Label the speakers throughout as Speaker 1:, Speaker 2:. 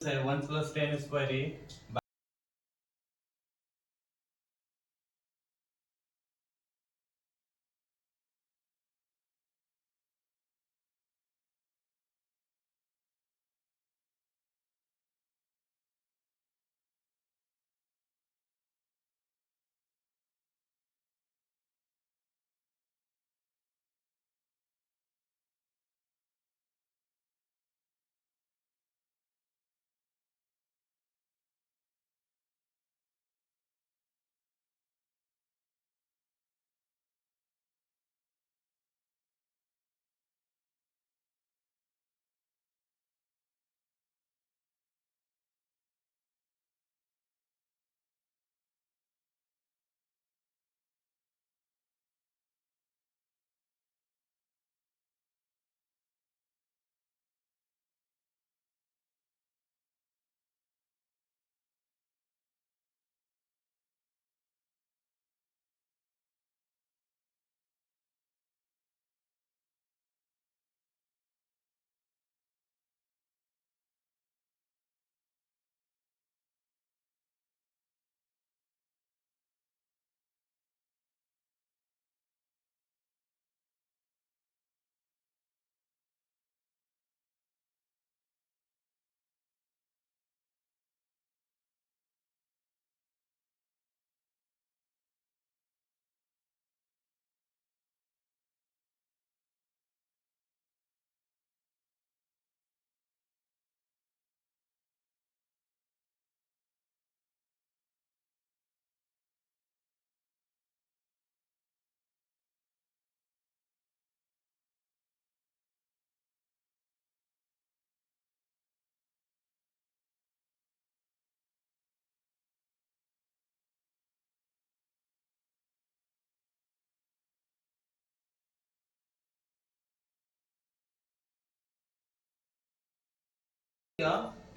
Speaker 1: है 1 plus ten square ए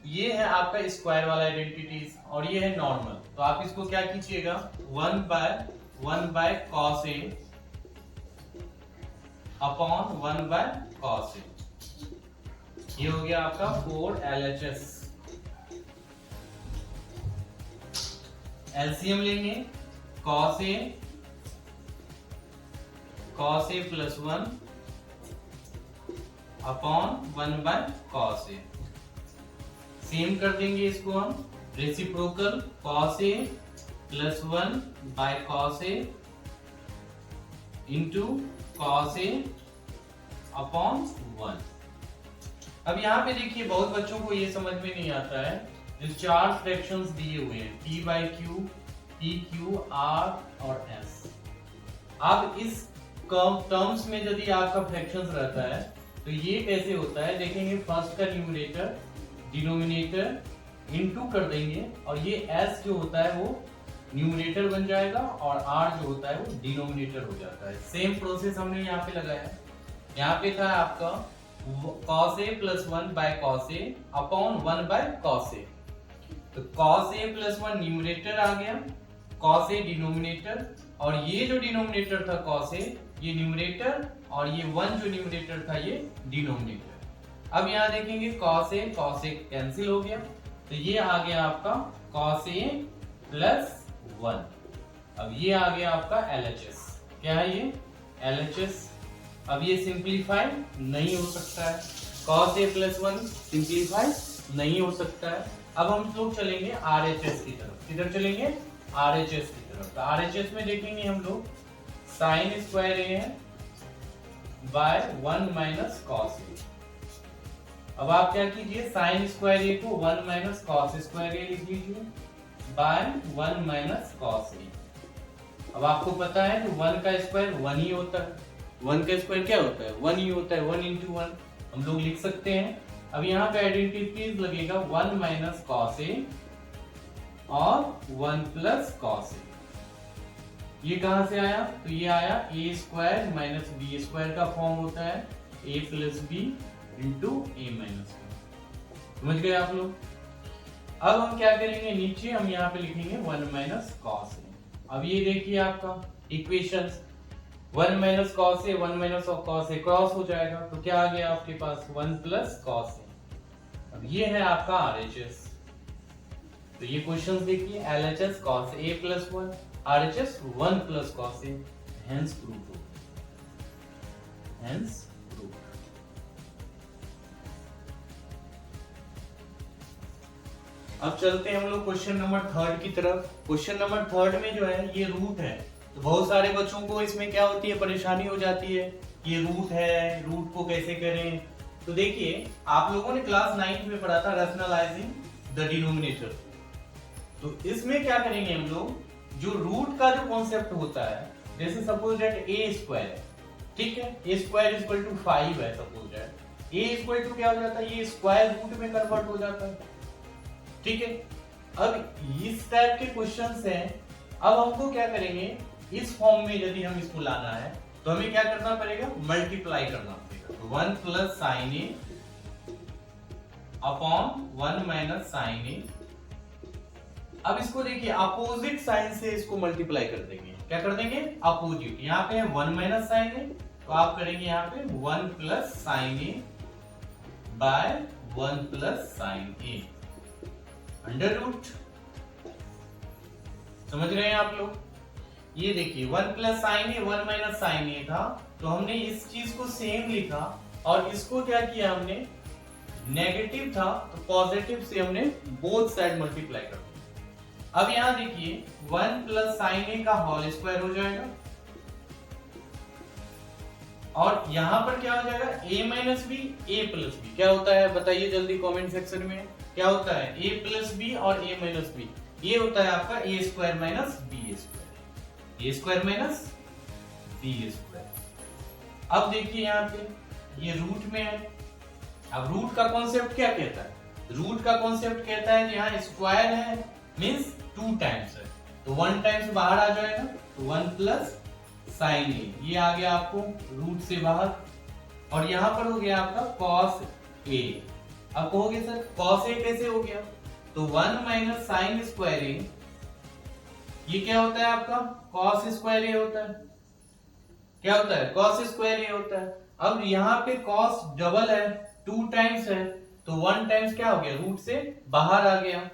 Speaker 1: ये है आपका स्क्वायर वाला आइडेंटिटीज और ये है नॉर्मल। तो आप इसको क्या कीजिएगा 1/1 cos a upon 1 cos a। ये हो गया आपका 4 LHS। एलसीएम लेंगे cos a plus 1 upon 1 cos a। Same कर देंगे इसको हम reciprocal cos a plus 1 bye cos a into cos a upon 1। अब यहाँ पे देखिए बहुत बच्चों को ये समझ में नहीं आता है, जो चार फ्रैक्शंस दिए हुए हैं p by Q, p q r और s। अब इस टर्म्स में यदि आपका फ्रैक्शंस रहता है तो ये कैसे होता है देखेंगे। फर्स्ट का न्यूमरेटर डिनोमिनेटर इनटू कर देंगे और ये s जो होता है वो न्यूमरेटर बन जाएगा और r जो होता है वो डिनोमिनेटर हो जाता है। सेम प्रोसेस हमने यहाँ पे लगाया। यहाँ पे था आपका cos a plus 1 bye cos a upon 1 bye cos a। तो cos a प्लस 1 न्यूमरेटर आ गया, cos a डिनोमिनेटर, और ये जो डिनोमिनेटर था cos a ये न्यूमरेटर और ये 1 जो न्यूमरेटर था ये डिनोमिनेटर। अब यहाँ देखेंगे cos a कैंसिल हो गया, तो ये आ गया आपका cos a प्लस 1। अब ये आ गया आपका LHS। क्या है ये LHS। अब ये सिंप्लीफाई नहीं हो सकता है, cos a प्लस 1 सिंप्लीफाई नहीं हो सकता है। अब हम लोग चलेंगे RHS की तरफ। किधर चलेंगे RHS की तरफ। तो RHS में देखेंगे हम लोग साइन स्क्वायर a है बाय 1 माइनस cos a। अब आप क्या कीजिए साइन स्क्वायर ए को 1 माइनस कॉस स्क्वायर ए लिख लीजिए बाय 1 माइनस कॉस ए। अब आपको पता है कि 1 का स्क्वायर 1 ही होता है। 1 का स्क्वायर क्या होता है 1 ही होता है। 1 इंटू 1 हम लोग लिख सकते हैं। अब यहाँ पे आइडेंटिटीज लगेगा 1 माइनस कॉस ए और 1 प्लस कॉस ए। ये कहां से आया तो ये आया ए स्क्वायर माइनस बी स्क्वायर का फॉर्म होता है ए प्लस बी इंटू ए माइनस बी। समझ गए आप लोग। अब हम क्या करेंगे नीचे हम यहाँ पे लिखेंगे 1 माइनस कॉस ए। अब ये देखिए आपका equations 1 minus cos A 1 minus cos A cross हो जाएगा तो क्या आ गया आपके पास 1 प्लस कॉस ए। अब ये है आपका RHS। तो ये क्वेश्चंस देखिए, LHS cos A plus 1, RHS 1 plus cos A, hence proved, hence proved। अब चलते हैं हम लोग क्वेश्चन नंबर 3 की तरफ। क्वेश्चन नंबर 3 में जो है ये रूट है, तो बहुत सारे बच्चों को इसमें क्या होती है, परेशानी हो जाती है, ये रूट है, रूट को कैसे करें। तो देखिए आप लोगों ने क्लास 9 में पढ़ा था रैशनलाइजिंग द डिनोमिनेटर। तो इसमें क्या करेंगे हम लोग, जो रूट का जो कॉन्सेप्ट होता है, जैसे सपोज दैट ए स्क्वायर है, ठीक है, ए स्क्वायर इक्वल टू 5 है, suppose that A equal to क्या हो जाता है, ये स्क्वायर रूट में कन्वर्ट हो जाता है, ठीक है। अब इस टाइप के क्वेश्चंस हैं। अब हमको क्या करेंगे, इस फॉर्म में यदि हम इसको लाना है तो हमें क्या करना पड़ेगा, मल्टीप्लाई करना पड़ेगा। 1 प्लस साइन ए अपॉन 1 माइनस साइन ए। अब इसको देखिए अपोजिट साइन से इसको मल्टीप्लाई कर देंगे। क्या कर देंगे, अपोजिट। यहाँ पे है 1 माइनस साइन ए, तो आप करेंगे यहाँ पे 1 plus sine A bye 1 plus sine A under root. समझ रहे हैं आप लोग। ये देखिए 1 प्लस साइन ए 1 माइनस साइन ए था, तो हमने इस चीज को सेम लिखा और इसको क्या किया हमने, नेगेटिव था तो पॉजिटिव से हमने बोथ साइड मल्टीप्लाई कर दिया। अब यहां देखिए 1 प्लस साइन ए का होल स्क्वायर हो जाएगा और यहां पर क्या हो जाएगा, a minus B A plus B. क्या होता है बताइए जल्दी कमेंट सेक्शन में, क्या होता है a प्लस बी और a माइनस बी, ये होता है आपका a square minus B square, a square minus B square. अब देखिए यहाँ पे ये रूट में है। अब रूट का कॉन्सेप्ट क्या कहता है, रूट का कॉन्सेप्ट कहता है कि यहाँ स्क्वायर है मींस 2 टाइम्स है, तो 1 टाइम्स बाहर आ जाएगा, तो 1 प्लस साइन ए, ये आ गया आपको रूट से बाहर, और यहां पर हो गया आपका कॉस ए। अब कहोगे सर कॉस ए कैसे हो गया, तो 1 माइनस साइन स्क्वायर ए, ये क्या होता है आपका कॉस स्क्वायर ए होता है। क्या होता है, कॉस स्क्वायर ए होता है। अब यहाँ पे कॉस डबल है, 2 टाइम्स है, तो 1 टाइम्स क्या हो गया, रूट से बाहर आ गया।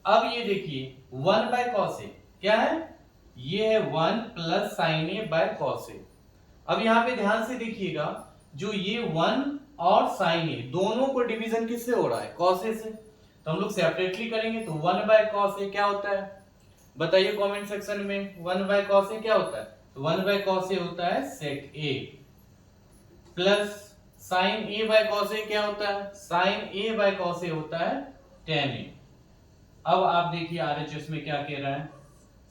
Speaker 1: अब ये देखिए 1 बाय कॉस ए क्या है, ये है 1 plus sine A by cos A. अब यहाँ पे ध्यान से देखिएगा, जो ये 1 और साइन ए दोनों को डिवीजन किससे हो रहा है, कॉस ए से, तो हम लोग सेपरेटली करेंगे, तो 1 बाय कॉस ए क्या होता है बताइए कमेंट सेक्शन में, 1 बाय कॉस ए क्या होता है, तो 1 बाय कॉस ए होता है sec A, plus sine A by cos A क्या होता है, sine A by cos A होता है टेन ए। अब आप देखिए आरएचएस में क्या कह रहा है,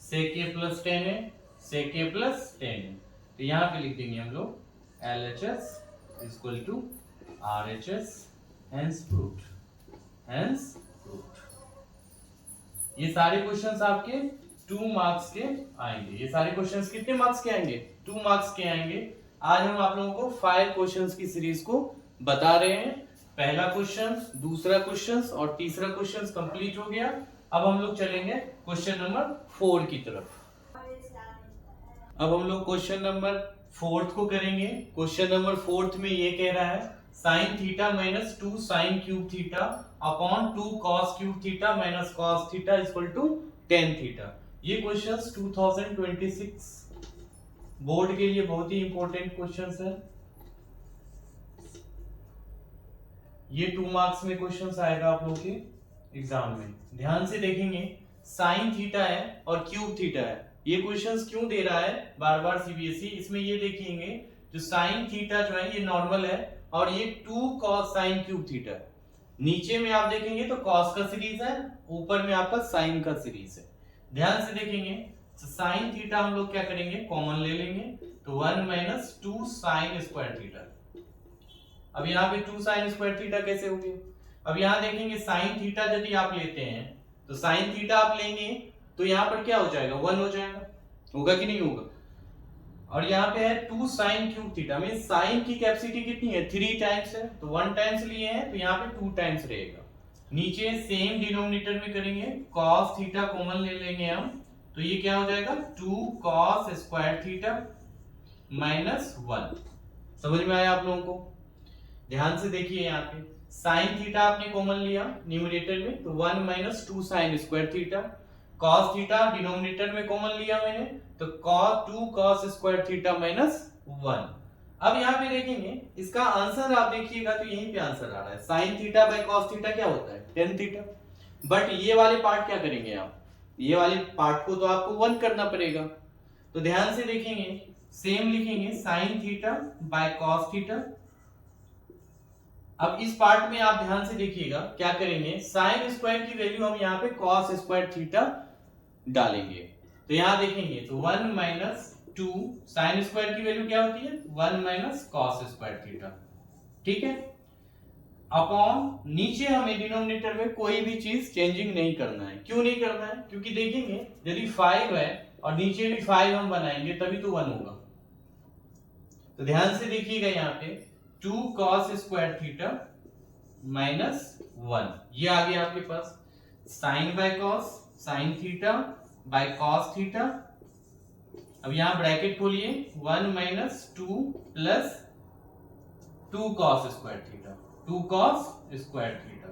Speaker 1: sec A plus tan A, sec A plus tan A, तो यहाँ पे लिख देंगे हम लोग LHS equal to RHS, hence proved, hence proved. ये सारे क्वेश्चंस आपके 2 मार्क्स के आएंगे। ये सारे क्वेश्चंस कितने मार्क्स के आएंगे, 2 मार्क्स के आएंगे। आज हम आप लोगों को 5 क्वेश्चंस की सीरीज को बता रहे हैं। पहला क्वेश्चन, दूसरा क्वेश्चन और तीसरा क्वेश्चन कंप्लीट हो गया। अब हम लोग चलेंगे क्वेश्चन नंबर 4 की तरफ। अब हम लोग क्वेश्चन नंबर 4 को करेंगे। क्वेश्चन नंबर 4 में ये कह रहा है sine theta minus 2 sine cube theta upon 2 cos cube theta minus cos theta equal to tan theta. ये क्वेश्चंस 2026 बोर्ड के लिए बहुत ही इंपॉर्टेंट क्वेश्चंस है। ये 2 मार्क्स में क्वेश्चंस आएगा आप लोगों के एग्जाम में। ध्यान से देखेंगे, साइन थीटा है और क्यूब थीटा है। ये क्वेश्चंस क्यों दे रहा है बार बार सीबीएसई, इसमें ये देखेंगे जो साइन थीटा जो है ये नॉर्मल है और ये 2 कॉस साइन क्यूब थीटा। नीचे में आप देखेंगे तो कॉस का सीरीज है, ऊपर में आपका साइन का सीरीज है। ध्यान से देखेंगे तो साइन थीटा हम लोग क्या करेंगे, कॉमन ले लेंगे, तो 1 माइनस 2 साइन स्क्वायर थीटा। अब यहाँ पे 2 साइन स्क्वायर थीटा कैसे हो गया। अब यहाँ देखेंगे साइन थीटा यदि आप लेते हैं तो साइन थीटा आप लेंगे तो यहाँ पर क्या हो जाएगा, 1 हो जाएगा, होगा कि नहीं होगा। और यहाँ पे है 2 sine cube theta, mean sine की कैपेसिटी कितनी है, 3 टाइम्स है, तो 1 टाइम्स लिए हैं तो यहाँ पे 2 टाइम्स रहेगा। नीचे सेम डिनोमिनेटर में करेंगे, कॉस थीटा कॉमन ले लेंगे हम, तो ये क्या हो जाएगा 2 कॉस स्क्वायर थीटा माइनस 1। समझ में आया आप लोगों को। ध्यान से देखिए यहाँ पे साइन थीटा आपने कॉमन लिया न्यूमरेटर में, तो 1 minus 2 sine square theta. Cos theta denominator में कॉमन लिया मैंने, तो cos 2 cos square theta minus 1। अब यहाँ पे देखेंगे इसका आंसर आप देखिएगा तो यहीं पे आंसर आ रहा है, sine theta by cos theta क्या होता है, टेन थीटा। बट ये वाले पार्ट क्या करेंगे आप, ये वाले पार्ट को तो आपको 1 करना पड़ेगा। तो ध्यान से देखेंगे, सेम लिखेंगे sign theta by cos theta. अब इस पार्ट में आप ध्यान से देखिएगा क्या करेंगे, साइन स्क्वायर की वैल्यू हम यहाँ पे कॉस स्क्वायर थीटा डालेंगे। तो यहां देखेंगे तो 1 माइनस 2 साइन स्क्वायर की वैल्यू क्या होती है, 1 माइनस कॉस स्क्वायर थीटा, ठीक है। अपॉन नीचे हमें डिनोमिनेटर में कोई भी चीज चेंजिंग नहीं करना है। क्यों नहीं करना है, क्योंकि देखेंगे यदि 5 है और नीचे भी 5 हम बनाएंगे तभी तो 1 होगा। तो ध्यान से देखिएगा यहाँ पे 2 cos स्क्वायर थीटा माइनस 1, ये आ गया आपके पास sine by cos, sine theta by cos theta. अब यहां ब्रैकेट खोलिए, 1 minus 2 plus 2 cos square theta, 2 cos square theta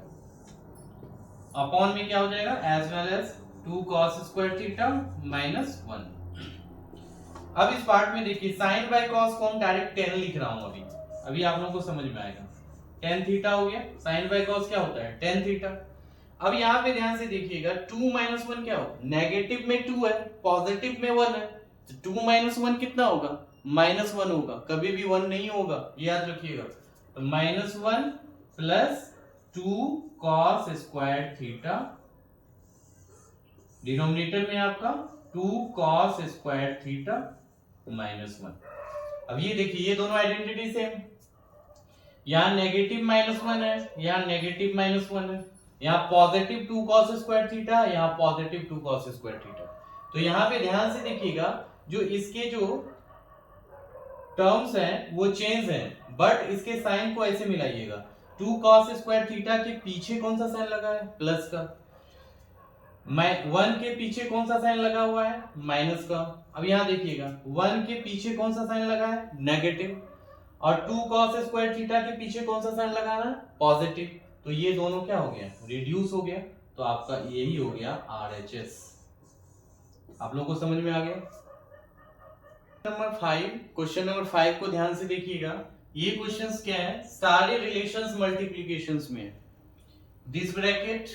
Speaker 1: upon में क्या हो जाएगा, as well as 2 cos square theta minus 1। अब इस पार्ट में देखिए साइन बाय कॉस को हम डायरेक्ट 10 लिख रहा हूं, अभी आप लोगों को समझ में आएगा। tan थीटा हो गया, साइन बाय कॉस क्या होता है, tan थीटा। अब यहाँ पे ध्यान से देखिएगा 2 माइनस 1 क्या होगा, नेगेटिव में 2 है, पॉजिटिव में 1 है, तो 2 माइनस 1 कितना होगा, माइनस 1 होगा, कभी भी 1 नहीं होगा, याद रखिएगा। तो minus 1 plus 2 cos square theta, denominator में आपका 2 cos स्क्वायर थीटा माइनस 1। अब ये देखिए ये दोनों आइडेंटिटी सेम, यहाँ नेगेटिव माइनस 1 है, यहाँ नेगेटिव माइनस 1 है, यहाँ पॉजिटिव 2 cos स्क्वायर थीटा, यहाँ पॉजिटिव 2 cos स्क्वायर थीटा। तो यहाँ पे ध्यान से देखिएगा जो इसके जो टर्म्स हैं वो चेंज हैं, बट इसके साइन को ऐसे मिलाइएगा, 2 cos स्क्वायर थीटा के पीछे कौन सा साइन लगा है, प्लस का, 1 के पीछे कौन सा साइन लगा हुआ है, माइनस का। अब यहाँ देखिएगा 1 के पीछे कौन सा साइन लगा है, नेगेटिव, और 2 cos स्क्वायर थीटा के पीछे कौन सा साइन लगा रहा है, पॉजिटिव। तो ये दोनों क्या हो गया, रिड्यूस हो गया, तो आपका यही हो गया RHS। आप लोगों को समझ में आ गया। नंबर 5, क्वेश्चन नंबर 5 को ध्यान से देखिएगा। ये क्वेश्चंस क्या है, सारे रिलेशंस मल्टीप्लिकेशंस में है। दिस ब्रैकेट,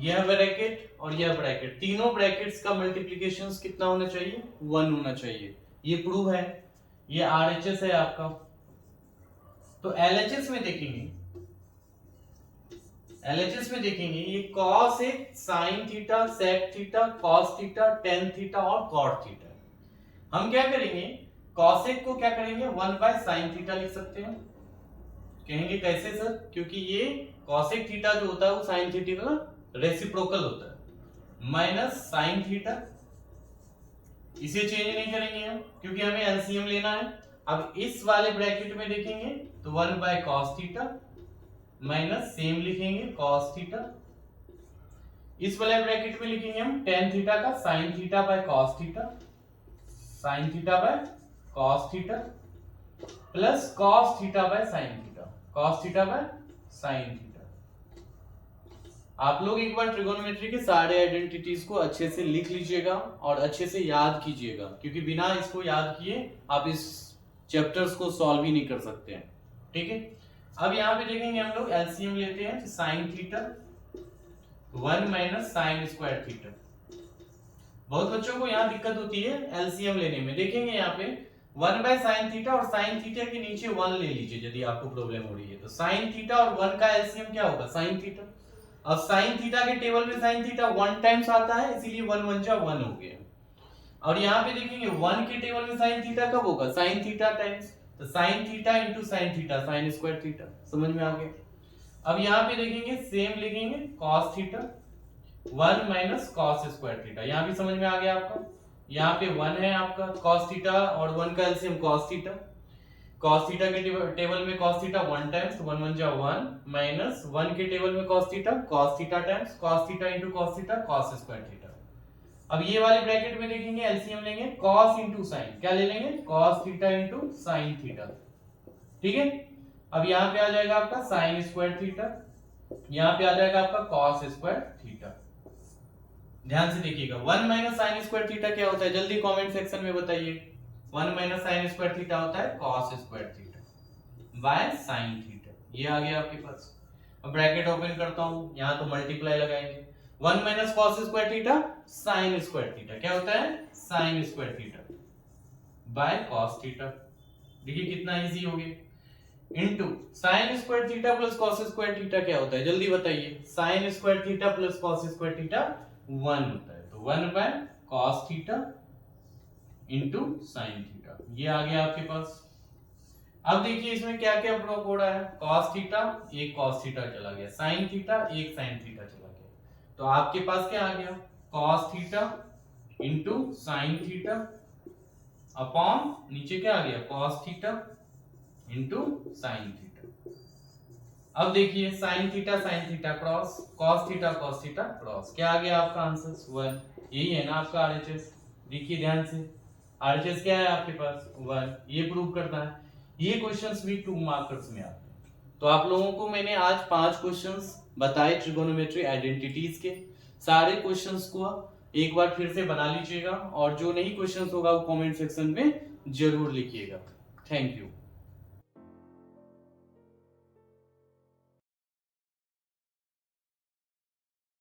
Speaker 1: यह ब्रैकेट और यह ब्रैकेट, तीनों ब्रैकेट्स का मल्टीप्लिकेशंस कितना होना चाहिए, 1 होना चाहिए। ये प्रूव है, ये RHS है आपका। तो LHS में देखेंगे, LHS में देखेंगे ये cos एक, sin theta, sec theta, cos theta, tan theta और cot थीटा। हम क्या करेंगे, cos एक को क्या करेंगे 1 बाय sin थीटा लिख सकते हैं। कहेंगे कैसे सर, क्योंकि ये cos एक थीटा जो होता है वो sin थीटा का रेसिप्रोकल होता है, माइनस sin थीटा, इसे चेंज नहीं करेंगे हम क्योंकि हमें एलसीएम लेना है। अब इस वाले ब्रैकेट में देखेंगे तो 1 bye cos theta minus same लिखेंगे cos थीटा, इस वाले ब्रैकेट में लिखेंगे हम tan थीटा का sin theta by cos theta, sin theta by cos theta plus cos theta by sin theta, cos theta by sin theta. आप लोग एक बार ट्रिगोनोमेट्री के सारे आइडेंटिटीज को अच्छे से लिख लीजिएगा और अच्छे से याद कीजिएगा, क्योंकि बिना इसको याद किए आप इस चैप्टर्स को सॉल्व ही नहीं कर सकते हैं, ठीक है। अब यहाँ पे देखेंगे हम लोग एलसीएम लेते हैं, sine theta 1 minus sine square theta. बहुत बच्चों को यहाँ दिक्कत होती है एलसीएम लेने में। देखेंगे यहाँ पे 1 बाय साइन थीटा और साइन थीटा के नीचे 1 ले लीजिए यदि आपको प्रॉब्लम हो रही है। तो साइन थीटा और 1 का एलसीएम क्या होगा, साइन थीटा। अब साइन थीटा के टेबल में साइन थीटा 1 टाइम्स आता है, इसीलिए 1 1 जा 1 हो गया। और यहाँ पे देखेंगे 1 के टेबल में साइन थीटा कब होगा, साइन थीटा टाइम्स, तो sine theta into sine theta, sine square theta. समझ में आ गया। अब यहाँ पे देखेंगे सेम लिखेंगे cos theta 1 minus cos square theta, यहाँ भी समझ में आ गया आपका। यहाँ पे 1 है आपका cos थीटा और 1 का LCM cos theta, cos theta के टेबल में cos थीटा 1 टाइम्स, तो 1 1 जा 1 माइनस 1 के टेबल में cos theta times cos theta into cos theta cos square theta. अब ये वाले ब्रैकेट में देखेंगे एलसीएम लेंगे cos इंटू साइन, क्या ले लेंगे cos theta into sine theta, ठीक है। अब यहाँ पे आ जाएगा आपका साइन स्क्वायर थीटा यहाँ पे आ जाएगा आपका कॉस स्क्वायर थीटा। ध्यान से देखिएगा, 1 माइनस साइन स्क्वायर थीटा क्या होता है, जल्दी कमेंट सेक्शन में बताइए। 1 माइनस साइन स्क्वायर थीटा होता है cos square theta by sine theta. ये आ गया आपके पास। अब ब्रैकेट ओपन करता हूं, यहां तो मल्टीप्लाई लगाएंगे। 1 minus cos square theta sine square theta क्या होता है, sine square theta by cos theta. देखिए कितना इजी हो गया। Into sine square theta plus cos square theta क्या होता है, जल्दी बताइए। Sine square theta plus cos square theta 1 होता है, तो 1 bye cos theta into sine theta. ये आ गया आपके पास। अब देखिए इसमें क्या क्या प्रूफ हो रहा है, cos थीटा एक cos थीटा चला गया, sin थीटा एक sin थीटा चला गया, तो आपके पास क्या आ गया, cos theta into sine theta upon नीचे क्या आ गया cos theta into sine theta. अब देखिए sin theta cross cos theta cross, क्या आ गया आपका आंसर 1। यही है ना आपका RHS। देखिए ध्यान से, RHS क्या है आपके पास 1, ये प्रूव करना है। ये क्वेश्चंस भी 2 मार्कर्स में आते हैं। तो आप लोगों को मैंने आज 5 क्वेश्चंस बताए ट्रिगोनोमेट्री आइडेंटिटीज के। सारे क्वेश्चंस को एक बार फिर से बना लीजिएगा, और जो नहीं क्वेश्चंस होगा वो कमेंट सेक्शन में जरूर लिखिएगा। Thank you.